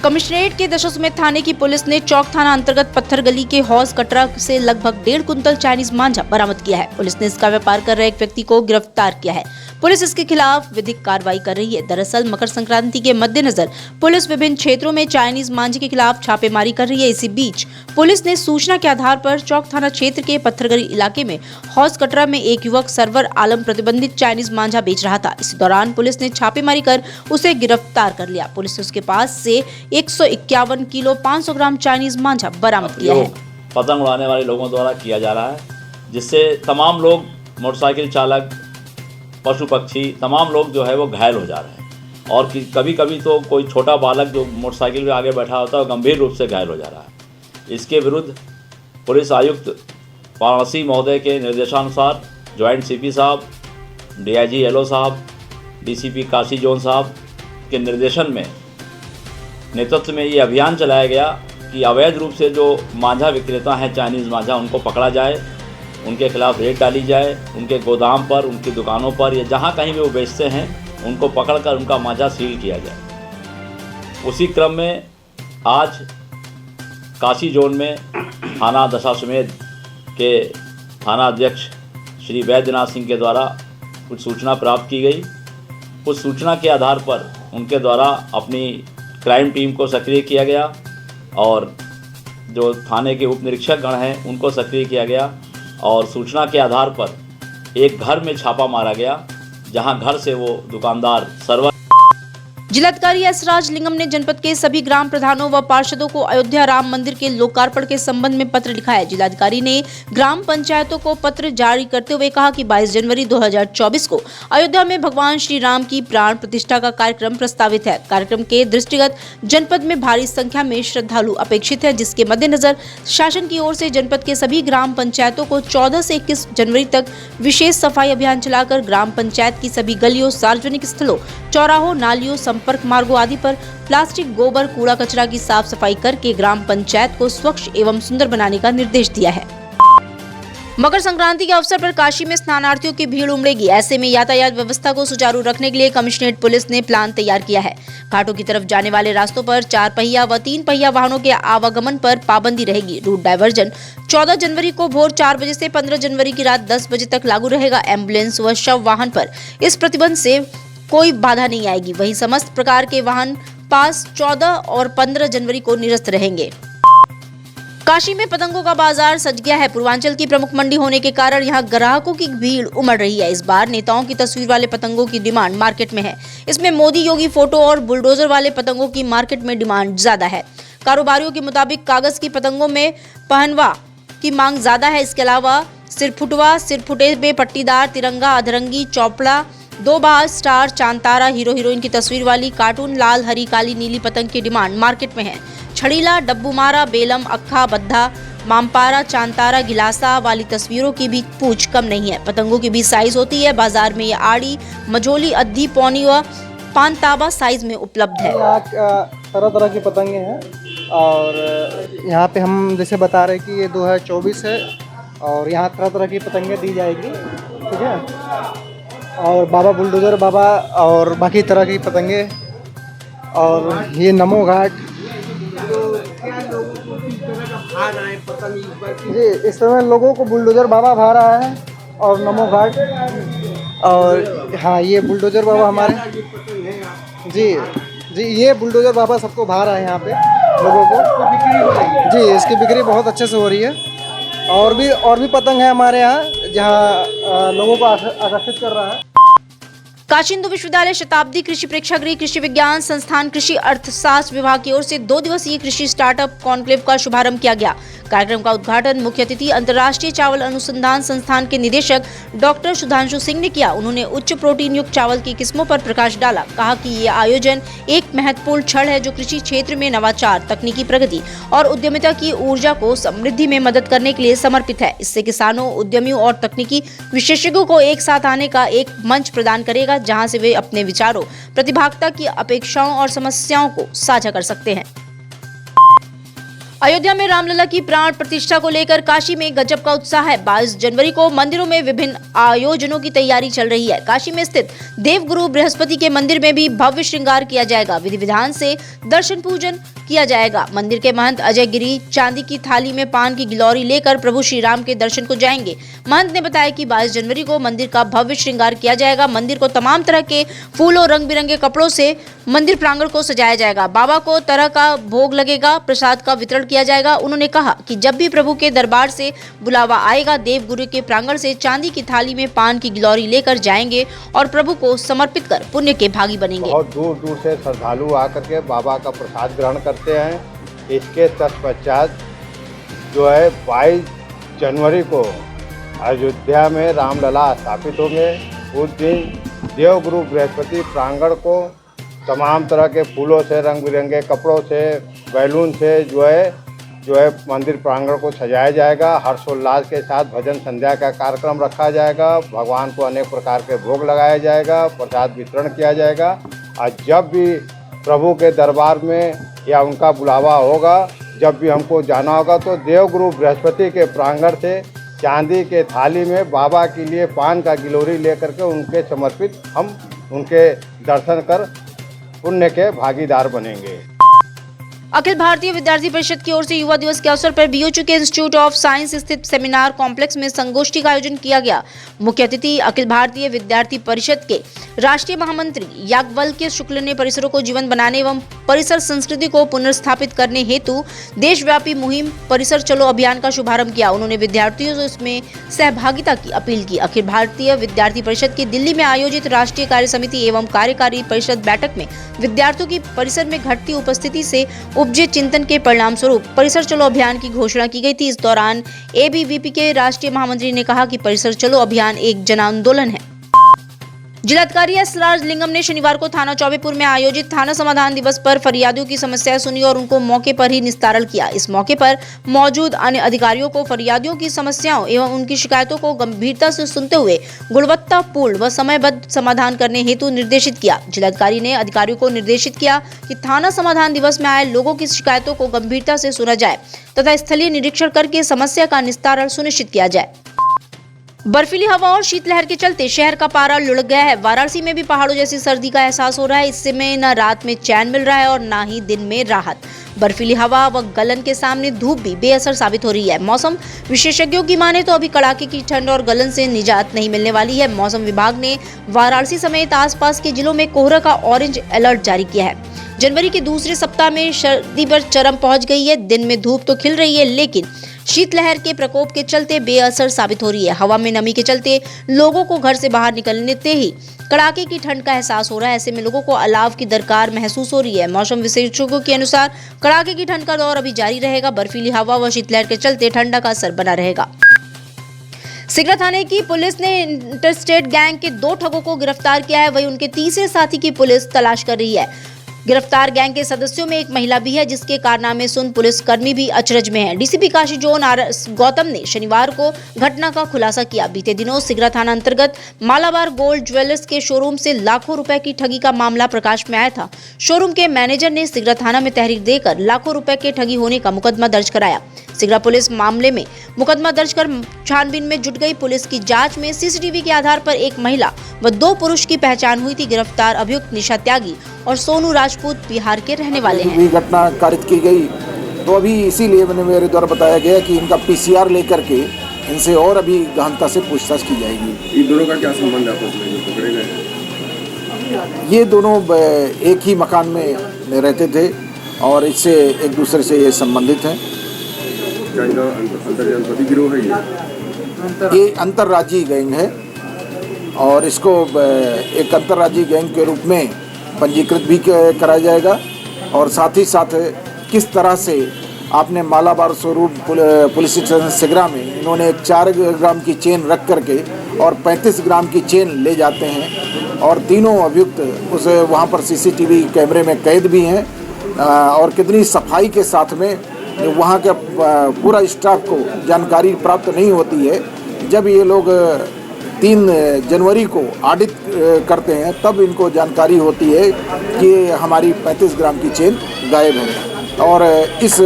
Commissionerate के दशाश्वमेध थाने की police ने चौक थाना अंतर्गत पत्थर गली के हौज कटरा से लगभग 1.5 कुंतल चाइनीज मांझा बरामद किया है। पुलिस ने इसका व्यापार कर रहे एक व्यक्ति को गिरफ्तार किया है। पुलिस इसके खिलाफ विधिक कार्रवाई कर रही है। दरअसल मकर संक्रांति के मद्देनजर पुलिस विभिन्न क्षेत्रों में चाइनीज मांझे के खिलाफ छापेमारी कर रही है। इसी बीच पुलिस ने सूचना के आधार पर चौक थाना क्षेत्र के पत्थरगली इलाके में हौज कटरा में एक युवक सरवर आलम प्रतिबंधित चाइनीज मांझा बेच रहा था। इसी दौरान पुलिस ने छापेमारी कर उसे गिरफ्तार कर लिया। पुलिस ने उसके पास से 151 किलो 500 ग्राम चाइनीज मांझा बरामद किया है। पतंग उड़ाने वाले लोगों द्वारा किया जा रहा है, जिससे तमाम लोग, मोटरसाइकिल चालक, पशु पक्षी, तमाम लोग जो है वो घायल हो जा रहे हैं। और कभी कभी तो कोई छोटा बालक जो मोटरसाइकिल पे आगे बैठा होता है गंभीर रूप से घायल हो जा रहा है। इसके विरुद्ध पुलिस आयुक्त वाराणसी महोदय के निर्देशानुसार ज्वाइंट सीपी साहब, डीआईजी एलओ साहब, डीसीपी काशी जोन साहब के निर्देशन में नेतृत्व में ये अभियान चलाया गया कि अवैध रूप से जो मांझा विक्रेता हैं, चाइनीज़ मांझा, उनको पकड़ा जाए, उनके खिलाफ रेड डाली जाए, उनके गोदाम पर, उनकी दुकानों पर या जहाँ कहीं भी वो बेचते हैं उनको पकड़कर उनका मांझा सील किया जाए। उसी क्रम में आज काशी जोन में थाना दशाश्वमेध के थाना अध्यक्ष श्री वैद्यनाथ सिंह के द्वारा कुछ सूचना प्राप्त की गई। उस सूचना के आधार पर उनके द्वारा अपनी क्राइम टीम को सक्रिय किया गया और जो थाने के उप निरीक्षक गण हैं उनको सक्रिय किया गया और सूचना के आधार पर एक घर में छापा मारा गया, जहां घर से वो दुकानदार सरवर। जिलाधिकारी एस राजलिंगम ने जनपद के सभी ग्राम प्रधानों व पार्षदों को अयोध्या राम मंदिर के लोकार्पण के संबंध में पत्र लिखा है। जिलाधिकारी ने ग्राम पंचायतों को पत्र जारी करते हुए कहा कि 22 जनवरी 2024 को अयोध्या में भगवान श्री राम की प्राण प्रतिष्ठा का कार्यक्रम प्रस्तावित है। कार्यक्रम के दृष्टिगत जनपद में भारी संख्या में श्रद्धालु अपेक्षित है, जिसके मद्देनजर शासन की ओर से जनपद के सभी ग्राम पंचायतों को 14 से 21 जनवरी तक विशेष सफाई अभियान चलाकर ग्राम पंचायत की सभी गलियों, सार्वजनिक स्थलों, चौराहों, नालियों, संपर्क मार्गों आदि पर प्लास्टिक, गोबर, कूड़ा कचरा की साफ सफाई करके ग्राम पंचायत को स्वच्छ एवं सुंदर बनाने का निर्देश दिया है। मकर संक्रांति के अवसर पर काशी में स्नानार्थियों की भीड़ उमड़ेगी। ऐसे में यातायात व्यवस्था को सुचारू रखने के लिए कमिश्नरेट पुलिस ने प्लान तैयार किया है। घाटों की तरफ जाने वाले रास्तों पर 4 पहिया व 3 पहिया वाहनों के आवागमन पर पाबंदी रहेगी। रूट डायवर्जन 14 जनवरी को भोर 4 बजे से 15 जनवरी की रात 10 बजे तक लागू रहेगा। एम्बुलेंस व शव वाहन पर इस प्रतिबंध से कोई बाधा नहीं आएगी। वहीं समस्त प्रकार के वाहन पास 14 और 15 जनवरी को निरस्त रहेंगे। काशी में पतंगों का बाजार सज गया है। पूर्वांचल की प्रमुख मंडी होने के कारण यहां ग्राहकों की भीड़ उमड़ रही है। इस बार नेताओं की तस्वीर वाले पतंगों की डिमांड मार्केट में है। इसमें मोदी योगी फोटो और बुलडोजर वाले पतंगों की मार्केट में डिमांड ज्यादा है। कारोबारियों के मुताबिक कागज की पतंगों में पहनवा की मांग ज्यादा है। इसके अलावा सिरफुटवा, सिरफुटे में पट्टीदार, तिरंगा, अधरंगी, चौपड़ा, 2 बार स्टार, चांतारा, हीरो हीरोइन की तस्वीर वाली कार्टून लाल, हरी, काली, नीली पतंग की डिमांड मार्केट में है। छड़ीला, डब्बूमारा, बेलम, अक्खा, बद्धा, मामपारा, चांतारा, गिलासा वाली तस्वीरों की भी पूछ कम नहीं है। पतंगों की भी साइज होती है। बाजार में ये आड़ी, मझोली, अद्धी, पौनी व पानताबा साइज में उपलब्ध है। यहाँ तरह तरह की पतंगे हैं और यहाँ पे हम जैसे बता रहे हैं कि ये 2024 है और यहाँ तरह तरह की पतंगे दी जाएगी, ठीक है। और बाबा बुलडोजर बाबा और बाकी तरह की पतंगे और ये नमो घाट जी, इस समय लोगों को बुलडोजर बाबा भा रहा है और नमो घाट और हाँ ये बुलडोजर बाबा हमारे जी ये बुलडोजर बाबा सबको भा रहा है यहाँ पे लोगों को जी। इसकी बिक्री बहुत अच्छे से हो रही है और भी पतंग है हमारे यहाँ जहाँ लोगों को आकर्षित कर रहा है। काशी हिंदू विश्वविद्यालय शताब्दी कृषि प्रेक्षागृह, कृषि विज्ञान संस्थान, कृषि अर्थशास्त्र विभाग की ओर से 2 दिवसीय कृषि स्टार्टअप कॉन्क्लेव का शुभारंभ किया गया। कार्यक्रम का उद्घाटन मुख्य अतिथि अंतर्राष्ट्रीय चावल अनुसंधान संस्थान के निदेशक डॉक्टर सुधांशु सिंह ने किया। उन्होंने उच्च प्रोटीन युक्त चावल की किस्मों पर प्रकाश डाला। कहा कि ये आयोजन एक महत्वपूर्ण क्षण है जो कृषि क्षेत्र में नवाचार, तकनीकी प्रगति और उद्यमिता की ऊर्जा को समृद्धि में मदद करने के लिए समर्पित है। इससे किसानों, उद्यमियों और तकनीकी विशेषज्ञों को एक साथ आने का एक मंच प्रदान करेगा, जहां से वे अपने विचारों, प्रतिभागिता की अपेक्षाओं और समस्याओं को साझा कर सकते हैं। अयोध्या में रामलला की प्राण प्रतिष्ठा को लेकर काशी में गजब का उत्साह है। 22 जनवरी को मंदिरों में विभिन्न आयोजनों की तैयारी चल रही है। काशी में स्थित देवगुरु बृहस्पति के मंदिर में भी भव्य श्रृंगार किया जाएगा। विधि विधान से दर्शन पूजन किया जाएगा। मंदिर के महंत अजय गिरी चांदी की थाली में पान की गिलौरी लेकर प्रभु श्री राम के दर्शन को जाएंगे। महंत ने बताया कि 22 जनवरी को मंदिर का भव्य श्रृंगार किया जाएगा। मंदिर को तमाम तरह के फूलों रंग बिरंगे कपड़ों से मंदिर प्रांगण को सजाया जाएगा। बाबा को तरह का भोग लगेगा, प्रसाद का वितरण किया जाएगा। उन्होंने कहा कि जब भी प्रभु के दरबार से बुलावा आएगा, देवगुरु के प्रांगण से चांदी की थाली में पान की गिलौरी लेकर जाएंगे और प्रभु को समर्पित कर पुण्य के भागी बनेंगे। बहुत दूर दूर से श्रद्धालु आकर के बाबा का प्रसाद ग्रहण करते हैं। इसके तत्पश्चात जो है 22 जनवरी को अयोध्या में रामलला स्थापित होंगे। उस दिन देवगुरु बृहस्पति प्रांगण को तमाम तरह के फूलों से, रंग बिरंगे कपड़ों से, बैलून से जो है मंदिर प्रांगण को सजाया जाएगा। हर्षोल्लास के साथ भजन संध्या का कार्यक्रम रखा जाएगा। भगवान को अनेक प्रकार के भोग लगाया जाएगा, प्रसाद वितरण किया जाएगा। और जब भी प्रभु के दरबार में या उनका बुलावा होगा, जब भी हमको जाना होगा, तो देवगुरु बृहस्पति के प्रांगण से चांदी के थाली में बाबा के लिए पान का गिलोरी लेकर के उनके समर्पित हम उनके दर्शन कर पुण्य के भागीदार बनेंगे। अखिल भारतीय विद्यार्थी परिषद की ओर से युवा दिवस के अवसर पर बीओयू के इंस्टीट्यूट ऑफ साइंस स्थित सेमिनार कॉम्प्लेक्स में संगोष्ठी का आयोजन किया गया। मुख्य अतिथि अखिल भारतीय विद्यार्थी परिषद के राष्ट्रीय महामंत्री याज्ञवल्क्य शुक्ल ने परिसरों को जीवन बनाने एवं परिसर संस्कृति को पुनर्स्थापित करने हेतु देशव्यापी मुहिम परिसर चलो अभियान का शुभारंभ किया। उन्होंने विद्यार्थियों से इसमें सहभागिता की अपील की। अखिल भारतीय विद्यार्थी परिषद की दिल्ली में आयोजित राष्ट्रीय कार्य समिति एवं कार्यकारी परिषद बैठक में विद्यार्थियों की परिसर में घटती उपस्थिति से उपजे चिंतन के परिणाम स्वरूप परिसर चलो अभियान की घोषणा की गई थी। इस दौरान एबीवीपी के राष्ट्रीय महामंत्री ने कहा कि परिसर चलो अभियान एक जन आंदोलन है। जिलाधिकारी एस राजलिंगम ने शनिवार को थाना चौबेपुर में आयोजित थाना समाधान दिवस पर फरियादियों की समस्याएं सुनी और उनको मौके पर ही निस्तारण किया। इस मौके पर मौजूद अन्य अधिकारियों को फरियादियों की समस्याओं एवं उनकी शिकायतों को गंभीरता से सुनते हुए गुणवत्तापूर्ण व समयबद्ध समाधान करने हेतु निर्देशित किया। जिलाधिकारी ने अधिकारियों को निर्देशित किया कि थाना समाधान दिवस में आए लोगों की शिकायतों को गंभीरता से सुना जाए तथा स्थलीय निरीक्षण करके समस्या का निस्तारण सुनिश्चित किया जाए। बर्फीली हवा और शीतलहर के चलते शहर का पारा लुढ़क गया है। वाराणसी में भी पहाड़ों जैसी सर्दी का एहसास हो रहा है। इससे में न रात में चैन मिल रहा है और न ही दिन में राहत। बर्फीली हवा व गलन के सामने धूप भी बेअसर साबित हो रही है। मौसम विशेषज्ञों की माने तो अभी कड़ाके की ठंड और गलन से निजात नहीं मिलने वाली है। मौसम विभाग ने वाराणसी समेत आसपास के जिलों में कोहरा का ऑरेंज अलर्ट जारी किया है। जनवरी के दूसरे सप्ताह में सर्दी पर चरम पहुंच गई है। दिन में धूप तो खिल रही है, लेकिन शीतलहर के प्रकोप के चलते बेअसर साबित हो रही है। हवा में नमी के चलते लोगों को घर से बाहर निकलते ही कड़ाके की ठंड का एहसास हो रहा है। ऐसे में लोगों को अलाव की दरकार महसूस हो रही है। मौसम विशेषज्ञों के अनुसार कड़ाके की ठंड का दौर अभी जारी रहेगा। बर्फीली हवा व शीतलहर के चलते ठंडा का असर बना रहेगा। सिगरा थाने की पुलिस ने इंटरस्टेट गैंग के 2 ठगों को गिरफ्तार किया है। वहीं उनके तीसरे साथी की पुलिस तलाश कर रही है। गिरफ्तार गैंग के सदस्यों में एक महिला भी है, जिसके कारनामे सुन पुलिसकर्मी भी अचरज में है। DCP Kashi zone RS. Gautam ने शनिवार को घटना का खुलासा किया। बीते दिनों सिगरा थाना अंतर्गत मालाबार गोल्ड ज्वेलर्स के शोरूम से लाखों रुपए की ठगी का मामला प्रकाश में आया था। शोरूम के मैनेजर ने सिगरा थाना में तहरीर देकर लाखों रुपए के ठगी होने का मुकदमा दर्ज कराया। सिगरा पुलिस मामले में मुकदमा दर्ज कर छानबीन में जुट गई। पुलिस की जांच में सीसीटीवी के आधार पर एक महिला व 2 पुरुष की पहचान हुई थी। गिरफ्तार अभियुक्त निशा त्यागी और सोनू राजपूत बिहार के रहने वाले हैं। घटना कारित की गई, तो अभी इसीलिए मेरे द्वारा बताया गया कि इनका पीसीआर लेकर के इनसे और अभी गहनता से पूछताछ की जाएगी। इन दोनों का क्या संबंध है आपस में जो पकड़े गए? ये दोनों एक ही मकान में रहते थे और इससे एक दूसरे से ये संबंधित हैं। क्या इनका अंतर्राज्यीय गिरोह है? ये अंतर्राज्यीय गैंग है और इसको एक अंतर्राज्यीय गैंग के रूप में पंजीकृत भी कराया जाएगा। और साथ ही साथ किस तरह से आपने Malabar showroom police station Sigra में इन्होंने एक 4 ग्राम की चेन रख करके और 35 ग्राम की चेन ले जाते हैं और तीनों अभियुक्त उस वहाँ पर सीसीटीवी कैमरे में कैद भी हैं। और कितनी सफाई के साथ में वहाँ के पूरा स्टाफ को जानकारी प्राप्त नहीं होती है। जब ये लोग 3 जनवरी को ऑडिट करते हैं तब इनको जानकारी होती है कि हमारी 35 ग्राम की चेन गायब है। और इस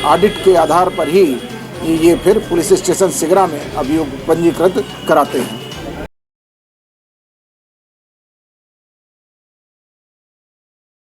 ऑडिट के आधार पर ही ये फिर पुलिस स्टेशन सिगरा में अभियोग पंजीकृत कराते हैं।